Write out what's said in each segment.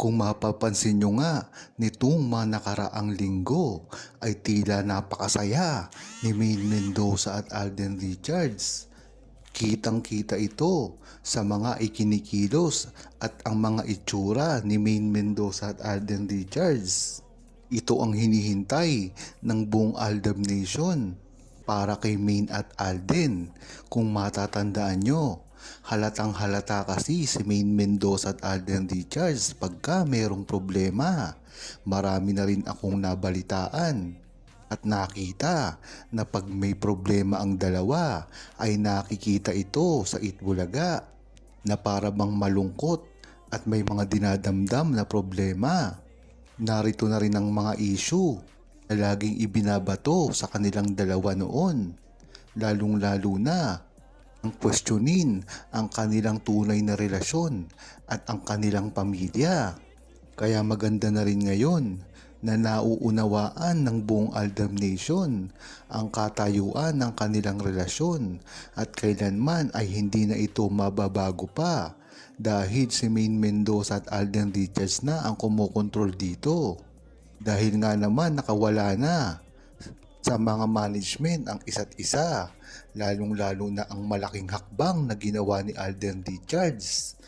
Kung mapapansin nyo nga, nitong mga nakaraang linggo ay tila napakasaya ni Maine Mendoza at Alden Richards. Kitang-kita ito sa mga ikinikilos at ang mga itsura ni Maine Mendoza at Alden Richards. Ito ang hinihintay ng buong Aldab Nation para kay Maine at Alden. Kung matatandaan nyo, halatang halata kasi si Maine Mendoza at Alden Richards pagka merong problema. Marami na rin akong nabalitaan at nakita na pag may problema ang dalawa ay nakikita ito sa Itbulaga na para bang malungkot at may mga dinadamdam na problema. Narito na rin ang mga issue na laging ibinabato sa kanilang dalawa noon, lalong-lalo na ang questionin ang kanilang tunay na relasyon at ang kanilang pamilya. Kaya maganda na rin ngayon na nauunawaan ng buong Aldab Nation ang katayuan ng kanilang relasyon at kailanman ay hindi na ito mababago pa dahil si Maine Mendoza at Alden Richards na ang kumokontrol dito. Dahil nga naman nakawala na sa mga management ang isa't isa, lalong-lalo na ang malaking hakbang na ginawa ni Alden Richards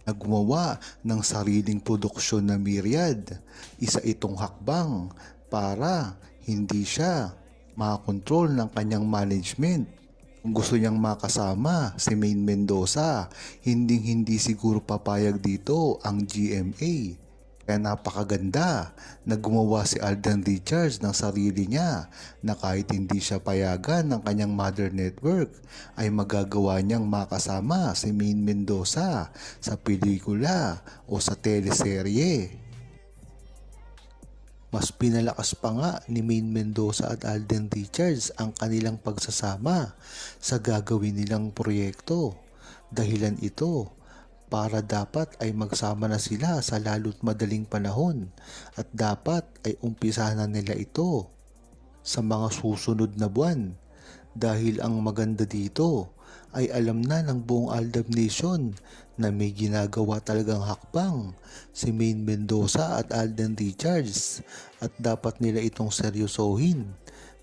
na gumawa ng sariling produksyon na Myriad. Isa itong hakbang para hindi siya makakontrol ng kanyang management. Kung gusto niyang makasama si Maine Mendoza, hindi siguro papayag dito ang GMA. Kaya napakaganda na gumawa si Alden Richards ng sarili niya na kahit hindi siya payagan ng kanyang mother network ay magagawa niyang makasama si Maine Mendoza sa pelikula o sa teleserye. Mas pinalakas pa nga ni Maine Mendoza at Alden Richards ang kanilang pagsasama sa gagawin nilang proyekto. Dahilan ito para dapat ay magsama na sila sa lalo't madaling panahon at dapat ay umpisa na nila ito sa mga susunod na buwan. Dahil ang maganda dito ay alam na ng buong Aldab Nation na may ginagawa talagang hakbang si Maine Mendoza at Alden Richards at dapat nila itong seryosohin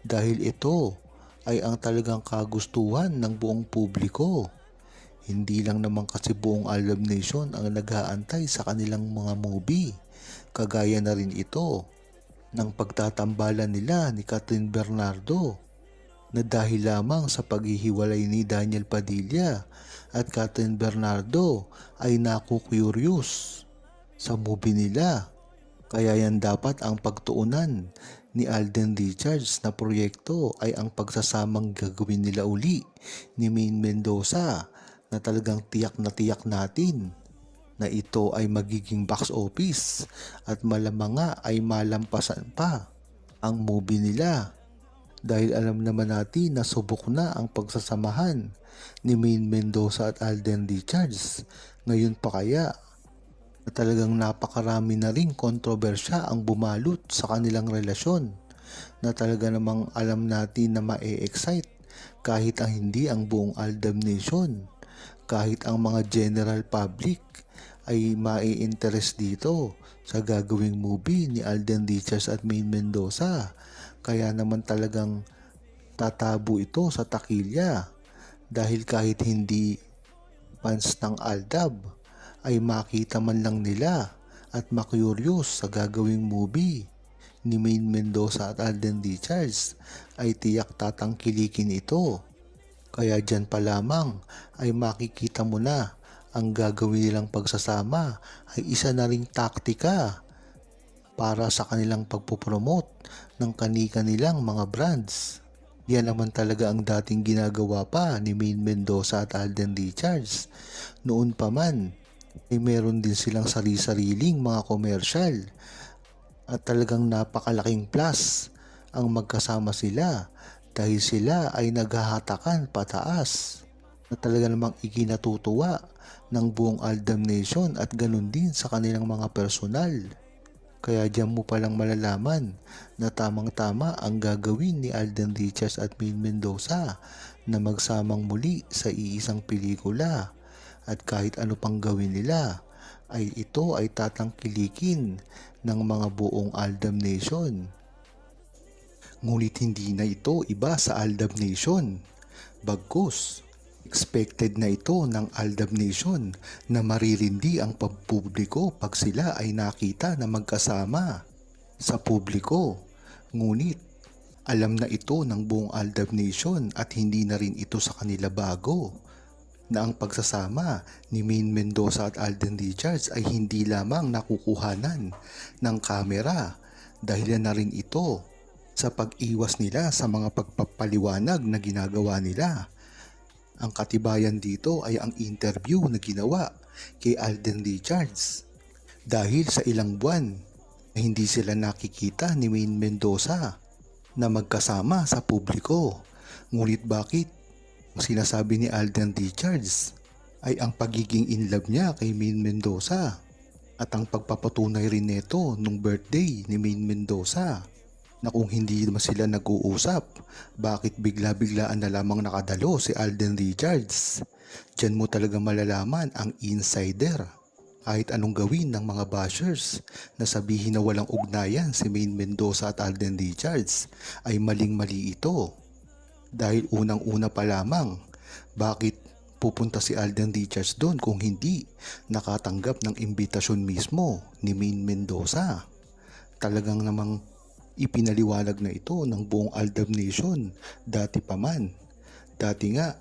dahil ito ay ang talagang kagustuhan ng buong publiko. Hindi lang naman kasi buong Aldab Nation ang nag-aantay sa kanilang mga movie. Kagaya na rin ito ng pagtatambalan nila ni Catherine Bernardo na dahil lamang sa paghihiwalay ni Daniel Padilla at Catherine Bernardo ay naku-curious sa movie nila. Kaya yan dapat ang pagtuunan ni Alden Richards na proyekto ay ang pagsasamang gagawin nila uli ni Maine Mendoza na talagang tiyak natin na ito ay magiging box office at malamang nga ay malampasan pa ang movie nila. Dahil alam naman natin na subok na ang pagsasamahan ni Maine Mendoza at Alden Richards. Ngayon pa kaya na talagang napakarami na ring kontrobersya ang bumalot sa kanilang relasyon na talaga namang alam natin na ma-excite kahit ang hindi ang buong Aldab Nation. Kahit ang mga general public ay mai-interest dito sa gagawing movie ni Alden Richards at Maine Mendoza. Kaya naman talagang tatabo ito sa takilya dahil kahit hindi fans ng Aldab ay makita man lang nila at makuryos sa gagawing movie ni Maine Mendoza at Alden Richards ay tiyak tatangkilikin ito. Kaya dyan pa lamang ay makikita mo na ang gagawin nilang pagsasama ay isa na ring taktika para sa kanilang pagpopromote ng kani-kanilang mga brands. Yan naman talaga ang dating ginagawa pa ni Maine Mendoza at Alden Richards. Noon pa man ay meron din silang sarili-sariling mga komersyal at talagang napakalaking plus ang magkasama sila. Dahil sila ay naghahatakan pataas na talaga namang ikinatutuwa ng buong Aldab Nation at ganun din sa kanilang mga personal. Kaya diyan mo palang malalaman na tamang-tama ang gagawin ni Alden Richards at Maine Mendoza na magsamang muli sa iisang pelikula. At kahit ano pang gawin nila, ay ito ay tatangkilikin ng mga buong Aldab Nation. Ngunit hindi na ito iba sa Aldab Nation. Bagkus, expected na ito ng Aldab Nation na maririndi ang pampubliko pag sila ay nakita na magkasama sa publiko. Ngunit alam na ito ng buong Aldab Nation at hindi na rin ito sa kanila bago na ang pagsasama ni Maine Mendoza at Alden Richards ay hindi lamang nakukuhanan ng kamera, dahilan na rin ito sa pag-iwas nila sa mga pagpapaliwanag na ginagawa nila. Ang katibayan dito ay ang interview na ginawa kay Alden Richards dahil sa ilang buwan na hindi sila nakikita ni Maine Mendoza na magkasama sa publiko. Ngunit bakit ang sinasabi ni Alden Richards ay ang pagiging in love niya kay Maine Mendoza at ang pagpapatunay rin nito nung birthday ni Maine Mendoza na kung hindi naman sila nag-uusap, bakit bigla-biglaan na lamang nakadalo si Alden Richards? Diyan mo talaga malalaman ang insider. Kahit anong gawin ng mga bashers na sabihin na walang ugnayan si Maine Mendoza at Alden Richards ay maling-mali ito. Dahil unang-una pa lamang, bakit pupunta si Alden Richards doon kung hindi nakatanggap ng imbitasyon mismo ni Maine Mendoza? Talagang namang ipinaliwanag na ito ng buong Aldab Nation dati pa man. Dati nga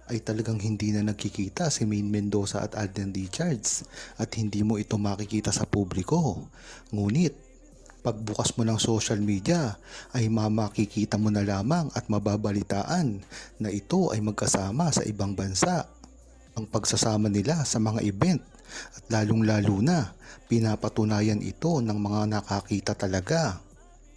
ay talagang hindi na nagkikita si Maine Mendoza at Alden Richards at hindi mo ito makikita sa publiko. Ngunit pagbukas mo ng social media ay makikita mo na lamang at mababalitaan na ito ay magkasama sa ibang bansa. Ang pagsasama nila sa mga event at lalong-lalo na pinapatunayan ito ng mga nakakita talaga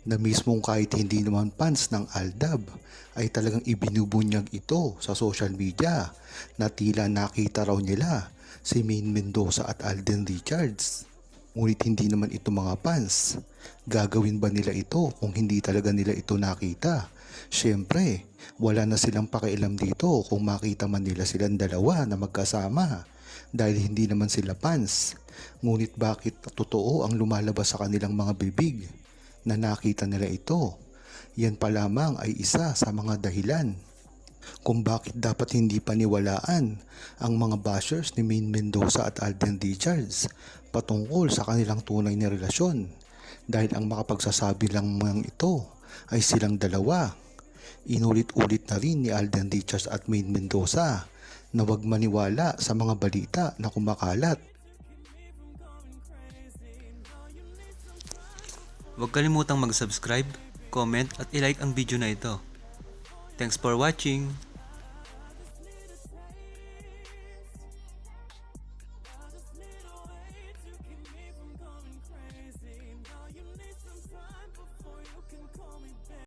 na mismong kahit hindi naman fans ng Aldab ay talagang ibinubunyag ito sa social media na tila nakita raw nila si Maine Mendoza at Alden Richards. Ngunit hindi naman ito mga fans. Gagawin ba nila ito kung hindi talaga nila ito nakita? Siyempre, wala na silang pakialam dito kung makita man nila silang dalawa na magkasama dahil hindi naman sila fans. Ngunit bakit totoo ang lumalabas sa kanilang mga bibig na nakita nila ito? Yan pa lamang ay isa sa mga dahilan kung bakit dapat hindi paniwalaan ang mga bashers ni Maine Mendoza at Alden Richards patungkol sa kanilang tunay na relasyon dahil ang makapagsasabi lang ng ito ay silang dalawa. Inulit-ulit na rin ni Alden Richards at Maine Mendoza na huwag maniwala sa mga balita na kumakalat. Huwag kalimutang mag-subscribe, comment at ilike ang video na ito. Thanks for watching!